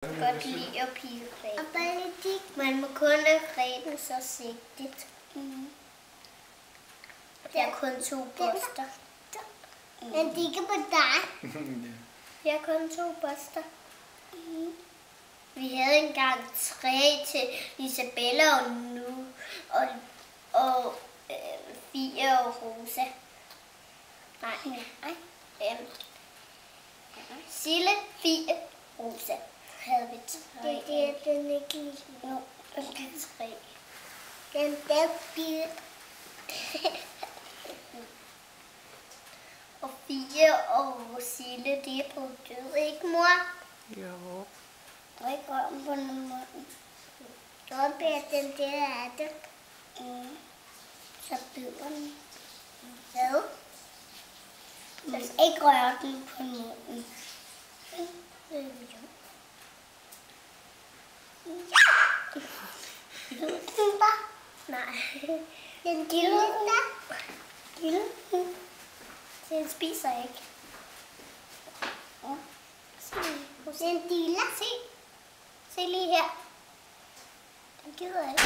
Jeg kan godt lide at pille Greten. Man må kun have Greten så sigtigt. Der er kun 2 børster. Men det er ikke på dig. Jeg har kun 2 børster. Vi havde engang 3 til Isabella og nu og 4 og Rosa. Nej. Sille, 4, Rosa. Havde vi 3. Det er den ikke lige. Jo, den er 3. Den der 4. Og 4 og Sille, det er på død, ikke mor? Jo. Og ikke røven på den munden. Så bliver den der af det. Så bider den. Hvad? Jeg skal ikke røre den på munden. Ja! Den der? Nej. Den der? Den spiser ikke. Den diller. Se lige her. Den gider ikke.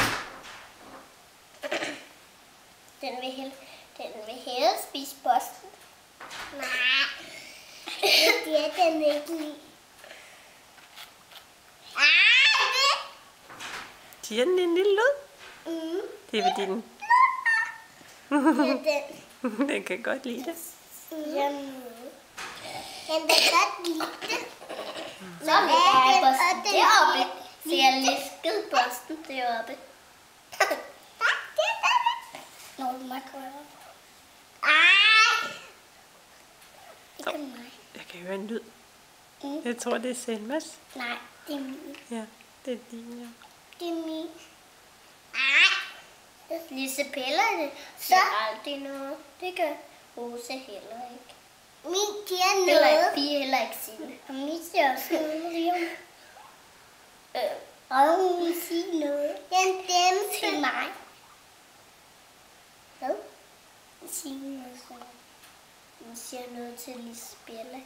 Den vil hellere spise posten. Nej. Det er den ikke lige. Siger den en lille lyd? Det er ved din. Den kan godt lide det. Den vil godt lide det. Så lægger jeg børsten deroppe. Så jeg liskede børsten deroppe. Nå, du må ikke røre på. Ikke mig. Jeg kan høre en lyd. Jeg tror, det er Selmas. Nej, det er min. Ja, det er din, ja. Det er min. Lise piller det. Så aldrig noget. Det gør Rosa heller ikke. Min siger noget. Vi heller ikke sige. Og min siger også noget. Og hun vil sige noget. Den dem til mig. Hvad? Sige noget sådan. Hun siger noget til Lisbella.